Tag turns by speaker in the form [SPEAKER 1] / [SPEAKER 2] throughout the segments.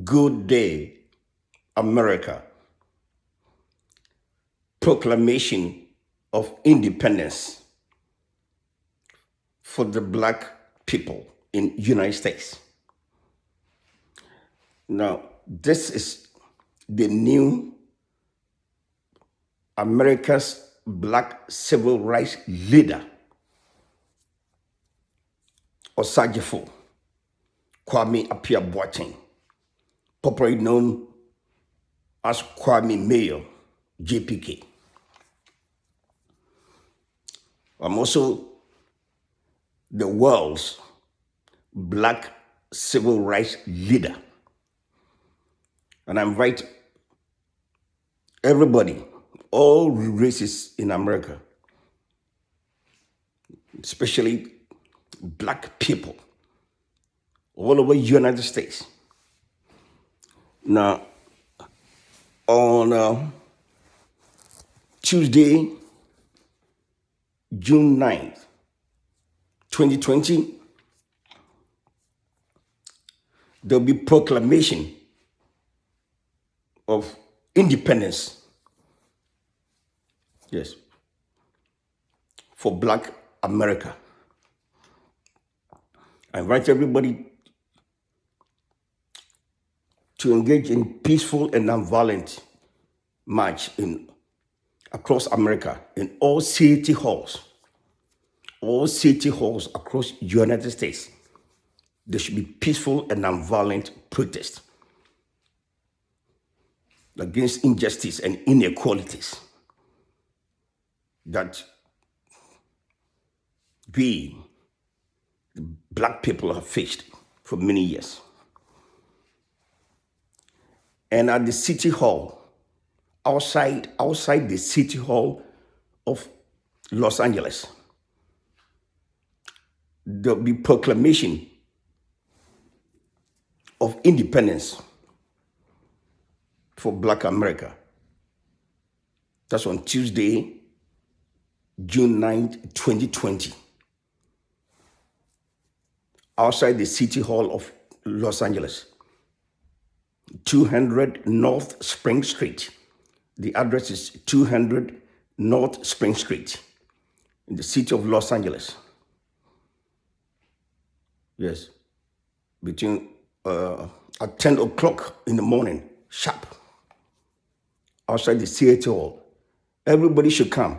[SPEAKER 1] Good day, America. Proclamation of independence for the black people in United States. Now, this is the new America's black civil rights leader, Osajifo Kwame Appiah Boateng, popularly known as Kwame Mayo, JPK. I'm also the world's black civil rights leader. And I invite everybody, all races in America, especially black people, all over the United States. Now, on Tuesday, June 9th, 2020, there'll be proclamation of independence. Yes, for Black America. I invite everybody to engage in peaceful and nonviolent march across America in all city halls across the United States. There should be peaceful and nonviolent protest against injustice and inequalities that we, the black people, have faced for many years. And at the city hall, outside the city hall of Los Angeles, there'll be proclamation of independence for Black America. That's on Tuesday, June 9th, 2020. Outside the City Hall of Los Angeles, 200 North Spring Street. The address is 200 North Spring Street in the city of Los Angeles. Yes, between at 10 o'clock in the morning, sharp, outside the City Hall. Everybody should come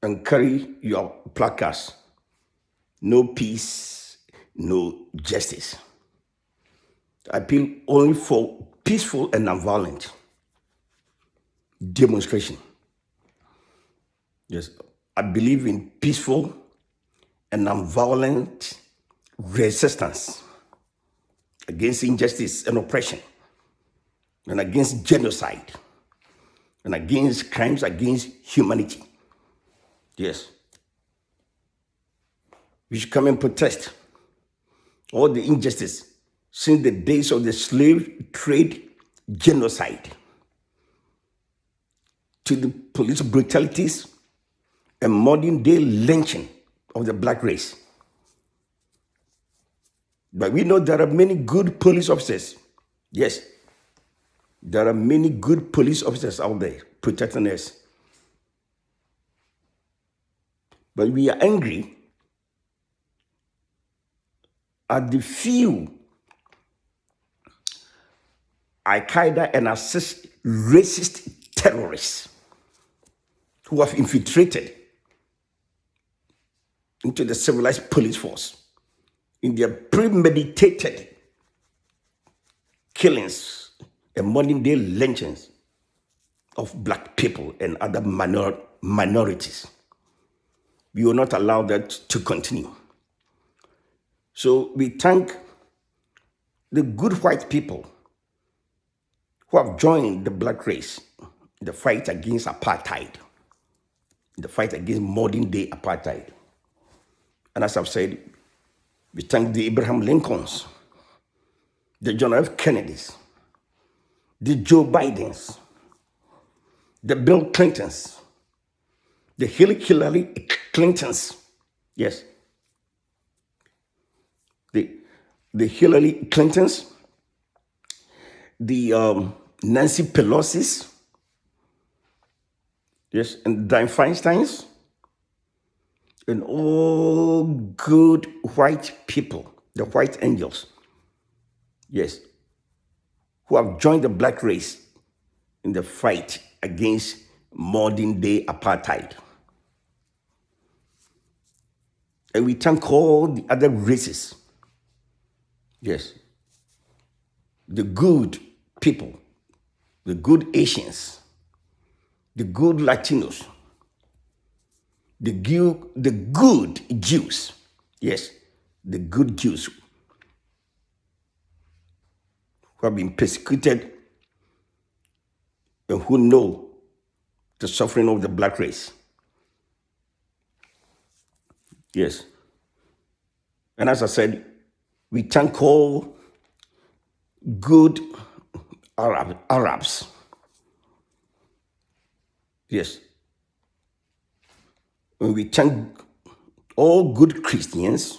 [SPEAKER 1] and carry your placards. No peace, no justice. I appeal only for peaceful and nonviolent demonstration. Yes, I believe in peaceful and nonviolent resistance against injustice and oppression, and against genocide, and against crimes against humanity. Yes. We should come and protest all the injustice since the days of the slave trade genocide to the police brutalities and modern day lynching of the black race. But we know there are many good police officers. Yes, there are many good police officers out there protecting us. But we are angry at the few Al-Qaeda and racist terrorists who have infiltrated into the civilized police force in their premeditated killings and modern day lynchings of black people and other minorities. We will not allow that to continue. So we thank the good white people who have joined the black race in the fight against apartheid, in the fight against modern day apartheid. And as I've said, we thank the Abraham Lincolns, the John F. Kennedys, the Joe Bidens, the Bill Clintons, the Hillary Clintons, yes, the Hillary Clintons, the Nancy Pelosi's, yes, and Dianne Feinstein's, and all good white people, the white angels, yes, who have joined the black race in the fight against modern day apartheid. And we thank all the other races, yes, the good people, the good Asians, the good Latinos, the good Jews, yes, the good Jews who have been persecuted and who know the suffering of the black race. Yes. And as I said, we thank all good Arabs. Yes. And we thank all good Christians,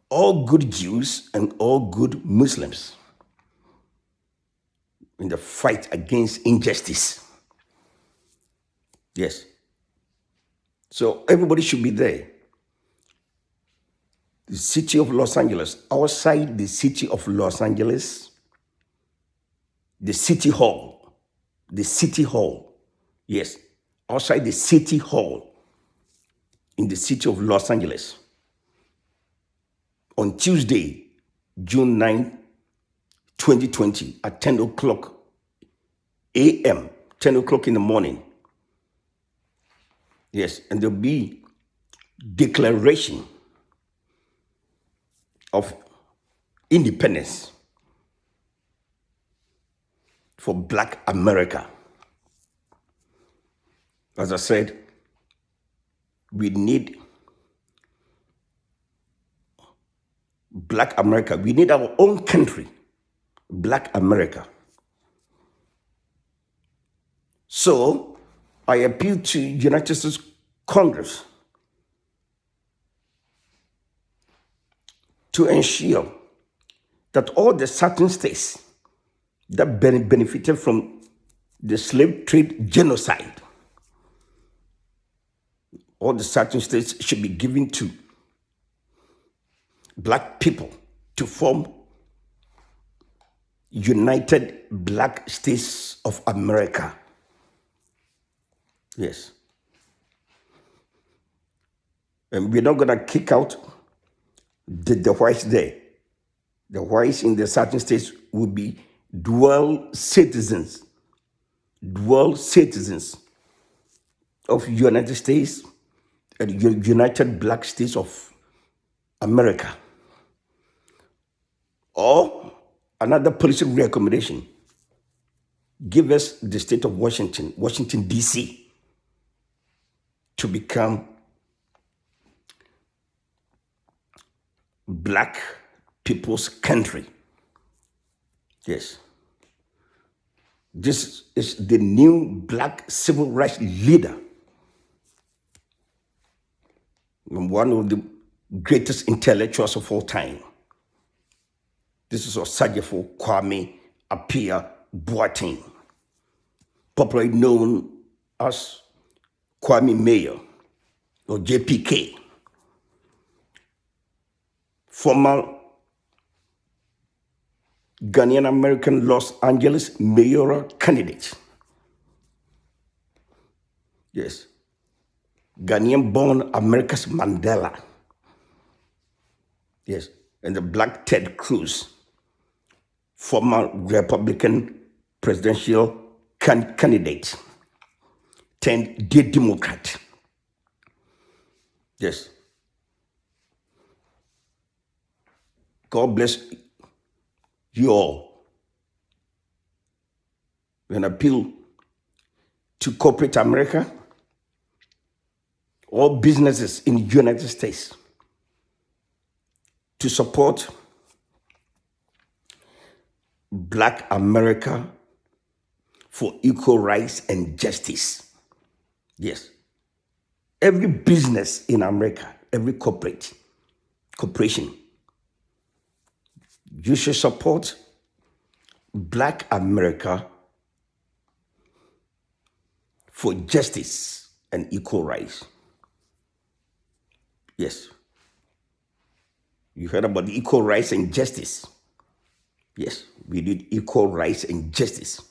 [SPEAKER 1] all good Jews, and all good Muslims in the fight against injustice. Yes. So everybody should be there. The city of Los Angeles, outside the city of Los Angeles, the city hall, yes, outside the city hall in the city of Los Angeles, on Tuesday, June 9, 2020, at 10 o'clock a.m., 10 o'clock in the morning. Yes, and there'll be declaration of independence for Black America. As I said, we need Black America. We need our own country, Black America. So I appeal to United States Congress to ensure that all the certain states that benefited from the slave trade genocide, all the certain states should be given to Black people to form United Black States of America. Yes. And we're not going to kick out the whites there. The whites in the certain states will be dual citizens of United States and United Black States of America. Or another policy recommendation, give us the state of Washington, D.C., to become Black people's country. Yes. This is the new Black civil rights leader, one of the greatest intellectuals of all time. This is Osagyefo Kwame Appiah Boateng, popularly known as Kwame Mayor or JPK, former Ghanaian American Los Angeles mayoral candidate. Yes. Ghanaian born America's Mandela. Yes. And the Black Ted Cruz, former Republican presidential candidate, turned Democrat. Yes. God bless you all. An appeal to corporate America, all businesses in the United States, to support Black America for equal rights and justice. Yes. Every business in America, every corporation, you should support Black America for justice and equal rights. Yes, you heard about the equal rights and justice. Yes, we need equal rights and justice.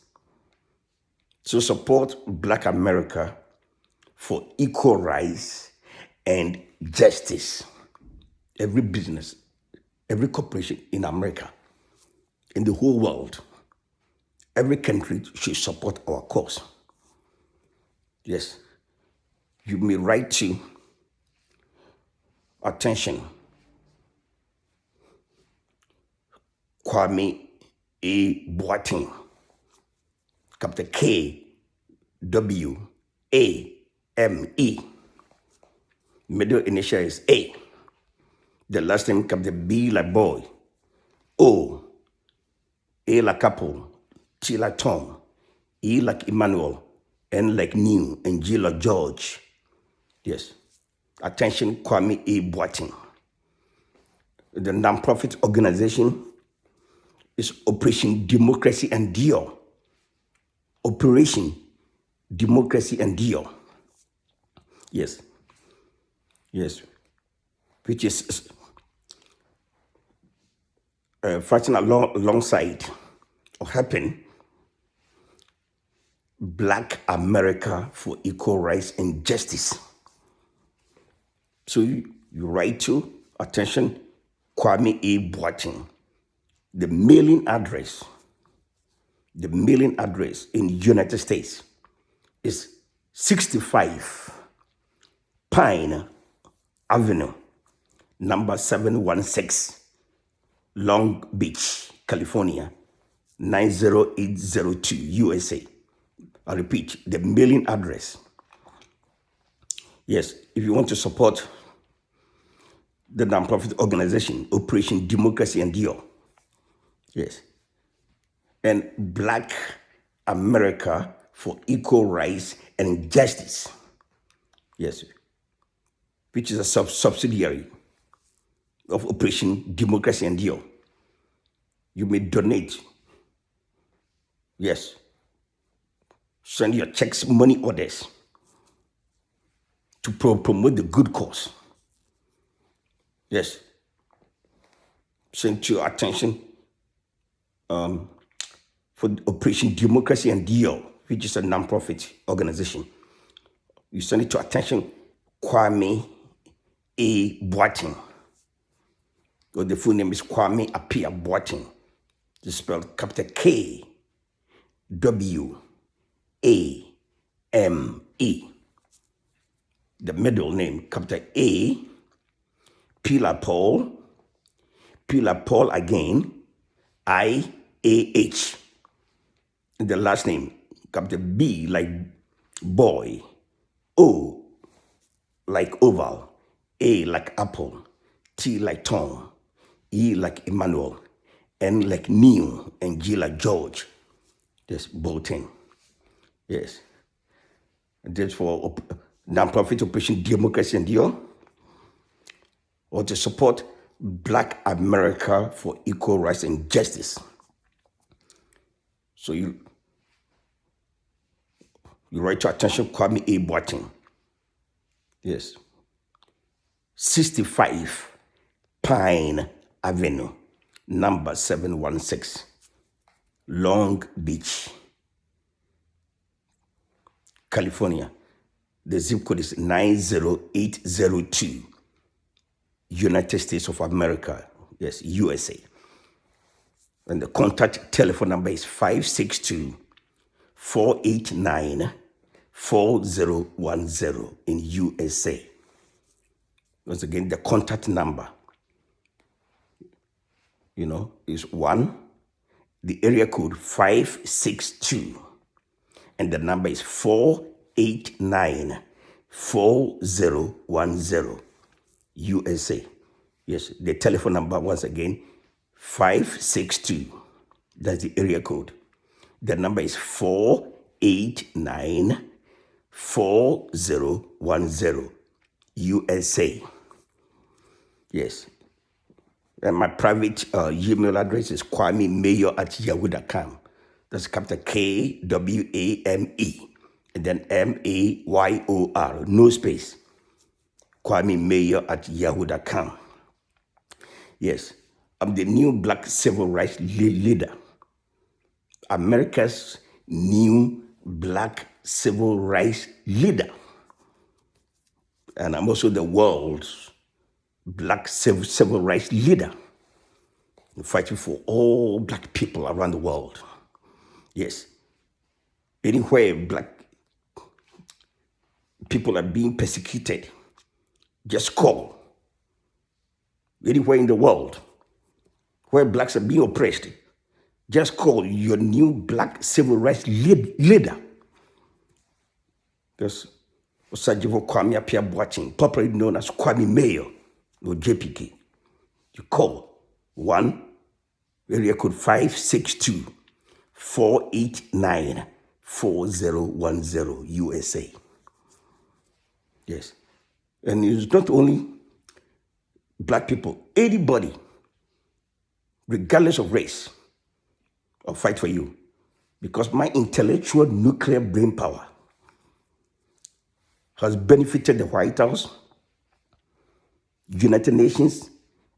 [SPEAKER 1] So support Black America for equal rights and justice. Every business, every corporation in America, in the whole world, every country should support our cause. Yes, you may write to attention Kwame A. Boateng, Captain K. W. A. M. E. Middle initial is A. The last name Captain B like boy. O. A like apple. T like Tom. E like Emmanuel. N like new. And G like George. Yes. Attention Kwame A. Boateng. The non-profit organization is Operation Democracy Endure. Operation Democracy Endure. Yes. Yes. Which is fighting alongside or helping Black America for equal rights and justice. So you write to attention Kwame A. Boateng. The mailing address in United States is 65 Pine Avenue, number 716, Long Beach, California, 90802, USA. I repeat, the mailing address. Yes, if you want to support the nonprofit organization, Operation Democracy Endure. Yes. And Black America for equal rights and justice. Yes. Which is a subsidiary of Operation Democracy Endure. You may donate. Yes. Send your checks, money orders to promote the good cause. Yes. Send to your attention for Operation Democracy Endure, which is a non-profit organization. You send it to attention Kwame A. Boateng. Or the full name is Kwame Appiah Boateng. It's spelled capital K W A M E. The middle name capital A, Pillar Paul again, I A H. And the last name capital B like boy, O like oval, A like apple, T like Tom, E like Emmanuel, N like Neil, and G like George. That's Boateng. Yes. And that's for non-profit Operation Democracy Endure, or to support Black America for equal rights and justice. So you write to attention Kwame A. Boateng. Yes. 65 Pine Avenue, number 716, Long Beach, California. The zip code is 90802, United States of America. Yes, USA. And the contact telephone number is 562-489-4010 in USA. Once again, the contact number, is 1, the area code 562, and the number is 489-4010 USA. Yes, the telephone number, once again, 562. That's the area code. The number is 489-4010 USA. Yes. And my private email address is kwamemayor@yahoo.com. That's capital KWAME. And then MAYOR. No space. kwamemayor@yahoo.com. Yes. I'm the new black civil rights leader. America's new black civil rights leader. And I'm also the world's black civil rights leader, fighting for all black people around the world. Yes. Anywhere black people are being persecuted, just call. Anywhere in the world where blacks are being oppressed, just call your new black civil rights leader. That's Osagyefo Kwame Appiah Boateng, popularly known as Kwame Mayor or JPK. You call 1 area code 562-489-4010 USA. Yes. And it's not only black people, anybody, regardless of race, I'll fight for you. Because my intellectual nuclear brain power has benefited the White House, United Nations,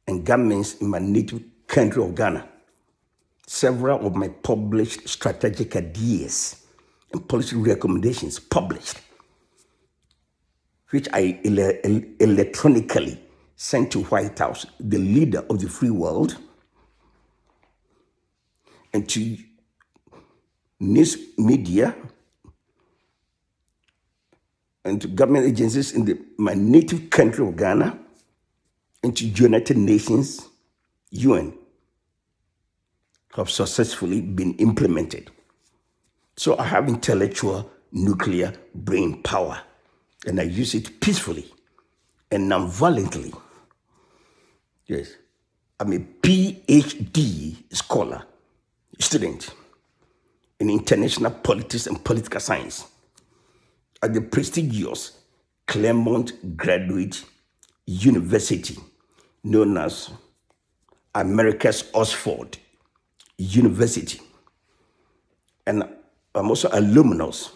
[SPEAKER 1] and governments in my native country of Ghana. Several of my published strategic ideas and policy recommendations published, which I electronically sent to White House, the leader of the free world, and to news media, and to government agencies in my native country of Ghana, and to United Nations, UN, have successfully been implemented. So I have intellectual nuclear brain power, and I use it peacefully and non-violently. Yes, I'm a PhD scholar, student in international politics and political science at the prestigious Claremont Graduate University, known as America's Oxford University. And I'm also alumnus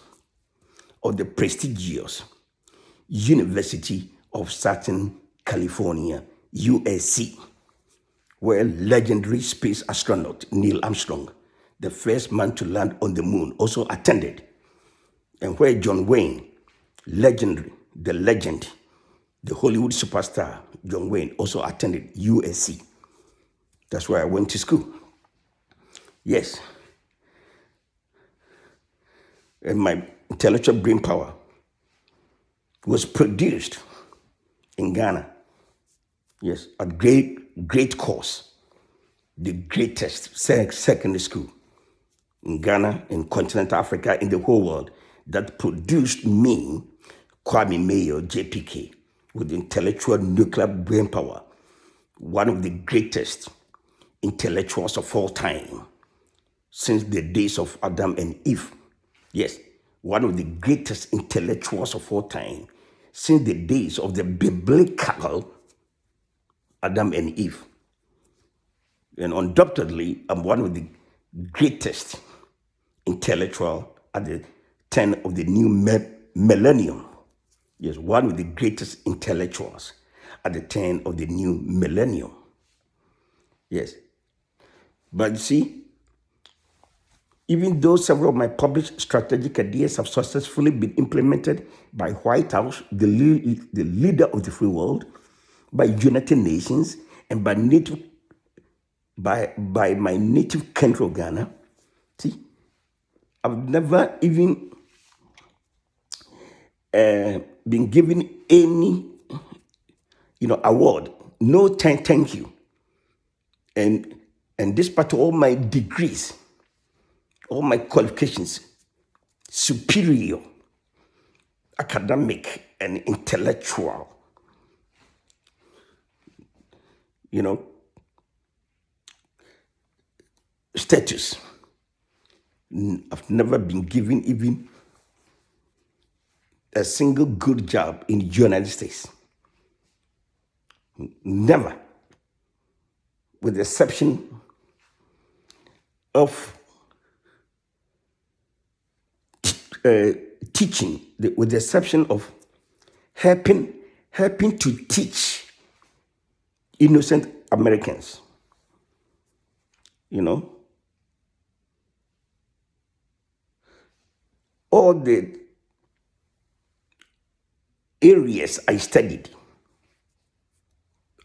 [SPEAKER 1] of the prestigious University of Southern California, USC, where legendary space astronaut Neil Armstrong, the first man to land on the moon, also attended, and where John Wayne, the legend, the Hollywood superstar John Wayne, also attended USC. That's where I went to school. Yes. And my intellectual brain power was produced in Ghana. Yes, a great course, the greatest secondary school in Ghana, in continental Africa, in the whole world, that produced me, Kwame Mayor, JPK, with intellectual nuclear brain power, one of the greatest intellectuals of all time, since the days of Adam and Eve. Yes, one of the greatest intellectuals of all time, since the days of the biblical Adam and Eve. And undoubtedly, I'm one of the greatest intellectual at the turn of the new millennium. Yes, one of the greatest intellectuals at the turn of the new millennium. Yes. But see, even though several of my published strategic ideas have successfully been implemented by White House, the leader of the free world, by United Nations, and by my native country of Ghana, see, I've never even been given any, award. No thank you. And despite all my degrees, all my qualifications, superior, academic, and intellectual, status, I've never been given even a single good job in the United States. Never. with the exception of teaching, with the exception of helping to teach innocent Americans, you know, all the areas I studied,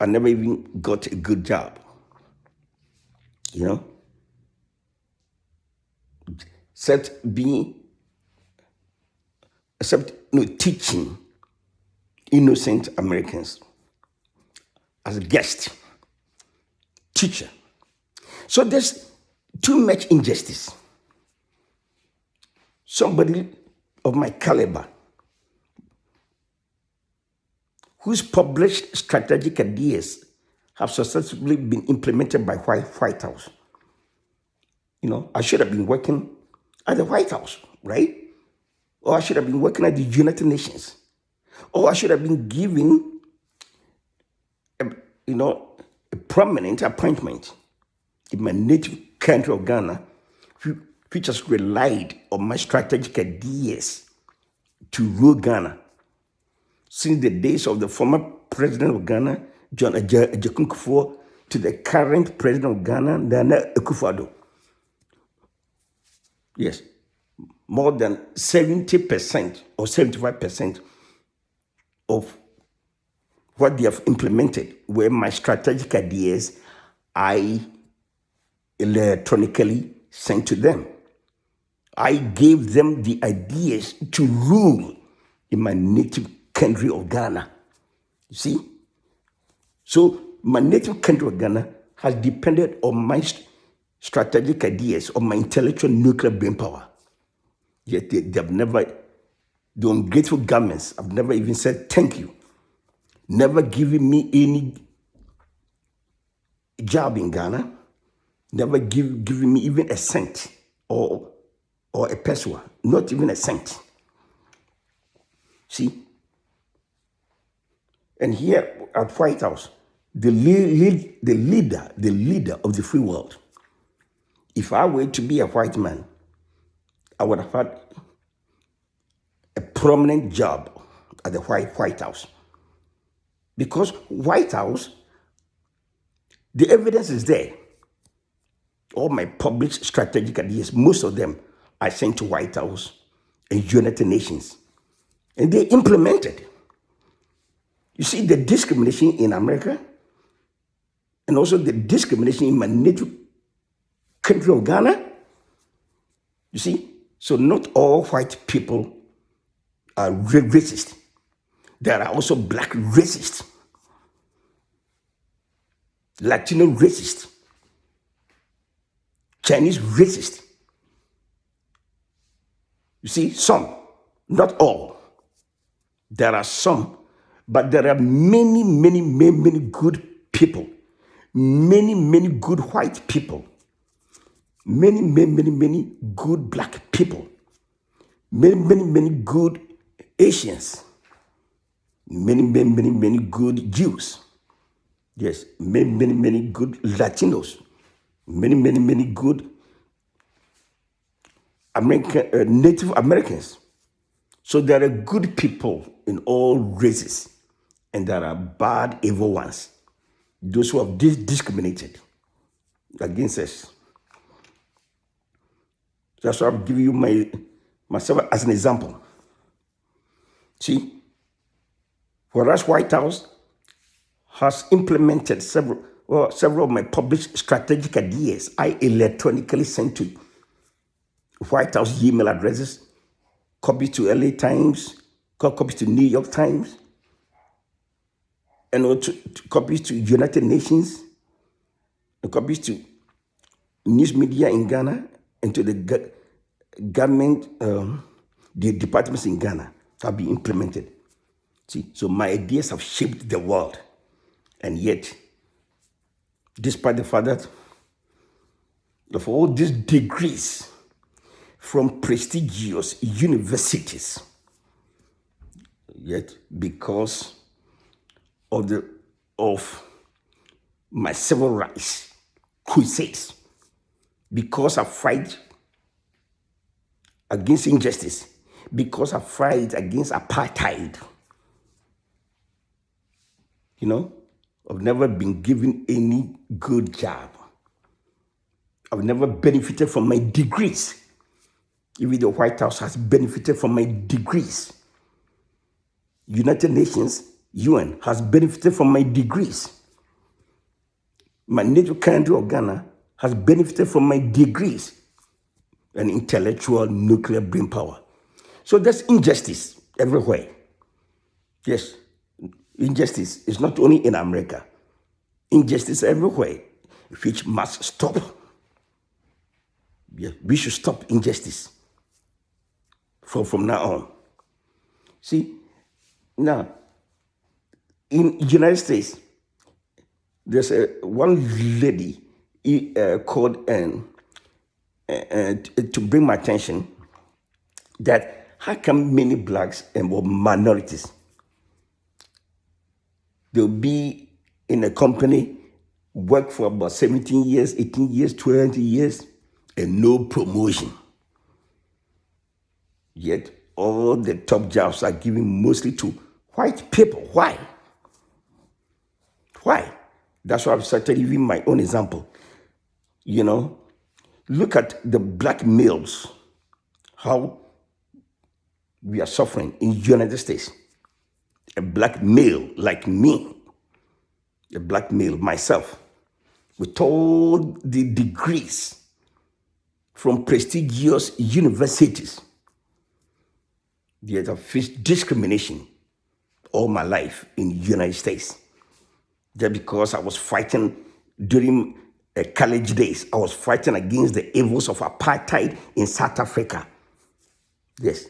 [SPEAKER 1] I never even got a good job, you know, except teaching innocent Americans as a guest teacher. So there's too much injustice. Somebody of my caliber whose published strategic ideas have successfully been implemented by White House. You know, I should have been working at the White House, right? Or I should have been working at the United Nations. Or I should have been given, a prominent appointment in my native country of Ghana, which has relied on my strategic ideas to rule Ghana since the days of the former president of Ghana, John Ajay Kufuor, to the current president of Ghana, Nana Akufo-Addo. Yes, more than 70% or 75% of what they have implemented were my strategic ideas I electronically sent to them. I gave them the ideas to rule in my native country of Ghana. You see? So my native country of Ghana has depended on my strategic ideas, on my intellectual nuclear brain power. Yet they have never, the ungrateful governments have never even said thank you. Never given me any job in Ghana. Never giving me even a cent or a peso, not even a cent. See? And here at White House, the leader of the free world, if I were to be a white man, I would have had a prominent job at the White House. Because White House, the evidence is there. All my published strategic ideas, most of them I sent to White House and United Nations. And they implemented. You see the discrimination in America and also the discrimination in my native country of Ghana. You see? So not all white people are racist. There are also black racists, Latino racists, Chinese racists. You see, some, not all. There are some, but there are many, many, many, many good people. Many, many good white people. Many, many, many, many good black people. Many, many, many good Asians. Many, many, many, many good Jews. Yes, many, many, many good Latinos. Many, many, many good Native Americans. So there are good people in all races, and there are bad, evil ones. Those who have discriminated against us. That's why I'm giving you myself as an example. See, whereas White House has implemented several of my published strategic ideas, I electronically sent to White House email addresses, copies to LA Times, copies to New York Times, and also copies to United Nations, and copies to news media in Ghana, and to the government, the departments in Ghana have been implemented. See, so my ideas have shaped the world. And yet, despite the fact that of all these degrees from prestigious universities, yet because of my civil rights crusades, because I fight against injustice, because I fight against apartheid. You know, I've never been given any good job. I've never benefited from my degrees. Even the White House has benefited from my degrees. United Nations, UN, has benefited from my degrees. My native country of Ghana has benefited from my degrees and intellectual nuclear brain power. So there's injustice everywhere. Yes, injustice is not only in America. Injustice everywhere, which must stop. Yeah, we should stop injustice from now on. See, now, in the United States, there's one lady called to bring my attention that how come many blacks and minorities, they'll be in a company, work for about 17 years, 18 years, 20 years, and no promotion. Yet all the top jobs are given mostly to white people. Why? Why? That's why I've started giving my own example. You know, look at the black males, how we are suffering in the United States. A black male like me, a black male myself, with all the degrees from prestigious universities, yet I've faced discrimination all my life in the United States. Just because I was fighting during college days, I was fighting against the evils of apartheid in South Africa. Yes.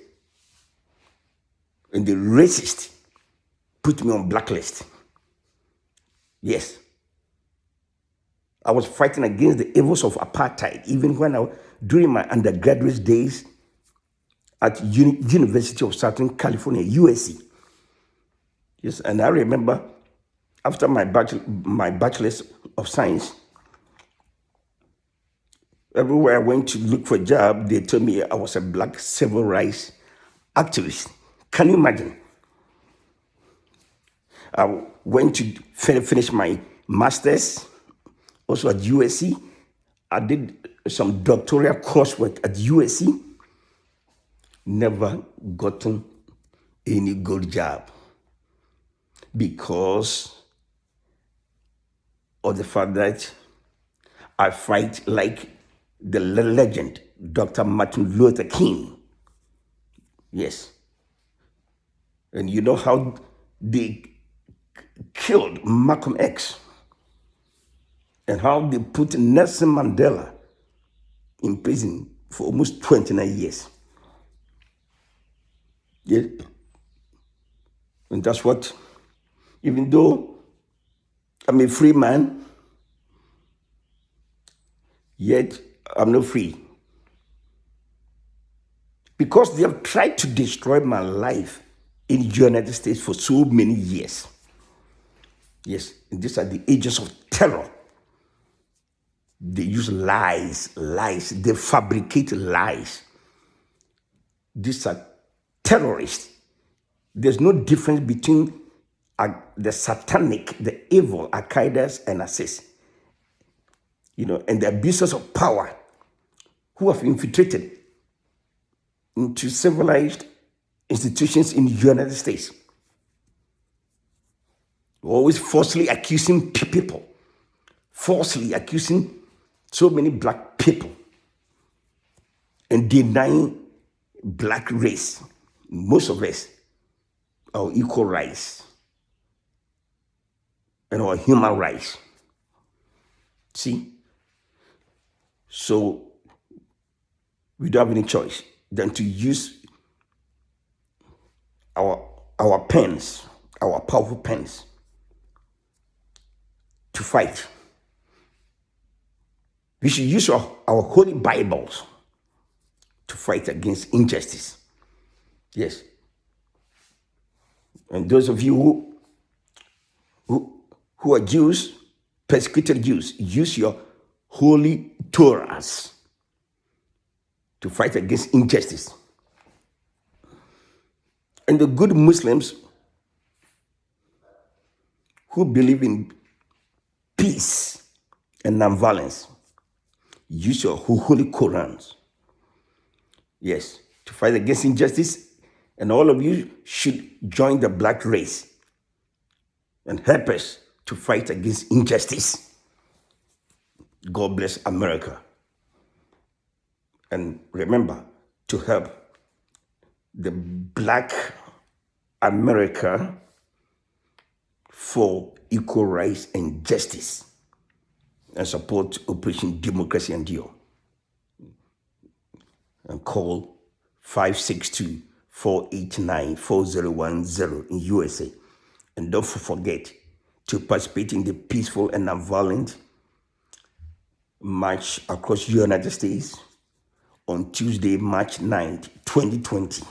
[SPEAKER 1] And the racist put me on blacklist. Yes. I was fighting against the evils of apartheid, even when during my undergraduate days at University of Southern California, USC. Yes, and I remember after my bachelor's of science, everywhere I went to look for a job, they told me I was a black civil rights activist. Can you imagine? I went to finish my master's, also at USC. I did some doctoral coursework at USC. Never gotten any good job because of the fact that I fight like the legend, Dr. Martin Luther King. Yes. And you know how they killed Malcolm X and how they put Nelson Mandela in prison for almost 29 years. Yeah. And that's what, even though I'm a free man, yet I'm not free. Because they have tried to destroy my life in the United States for so many years. Yes, these are the agents of terror. They use lies. They fabricate lies. These are terrorists. There's no difference between the satanic, the evil Al-Qaeda and ISIS, and the abusers of power who have infiltrated into civilized institutions in the United States. Always falsely accusing people, falsely accusing so many black people, and denying black race. Most of us, our equal rights and our human rights. See? So we don't have any choice than to use our pens, our powerful pens, to fight. We should use our holy Bibles to fight against injustice. Yes. And those of you who are Jews, persecuted Jews, use your holy Torahs to fight against injustice. And the good Muslims who believe in peace and nonviolence, use your holy Qurans, yes, to fight against injustice. And all of you should join the black race and help us to fight against injustice. God bless America. And remember to help the black America for equal rights and justice, and support Operation Democracy Endure. And call 562-489-4010 in USA. And don't forget to participate in the peaceful and nonviolent march across the United States on Tuesday, March 9th, 2020.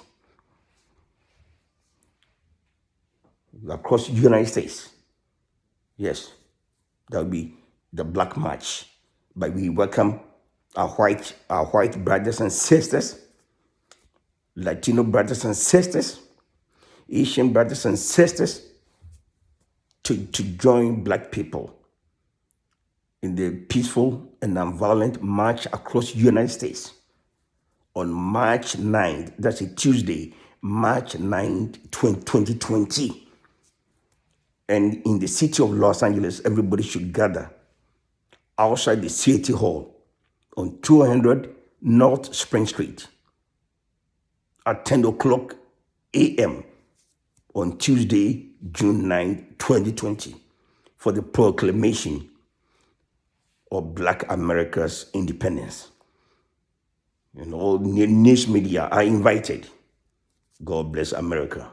[SPEAKER 1] Across the United States. Yes, that will be the Black March. But we welcome our white brothers and sisters, Latino brothers and sisters, Asian brothers and sisters to join black people in the peaceful and nonviolent march across the United States on March 9th. That's a Tuesday, March 9th, 2020. And in the city of Los Angeles, everybody should gather outside the City Hall on 200 North Spring Street at 10 o'clock a.m. on Tuesday, June 9, 2020, for the proclamation of Black America's independence. And all news media are invited. God bless America.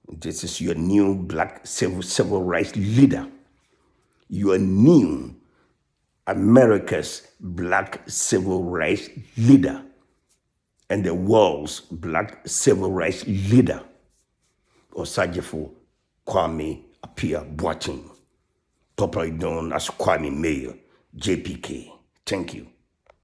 [SPEAKER 1] This is your new black civil rights leader. Your new America's black civil rights leader and the world's black civil rights leader, Osagyefo Kwame Appiah-Boateng, popularly known as Kwame Mayor, JPK. Thank you.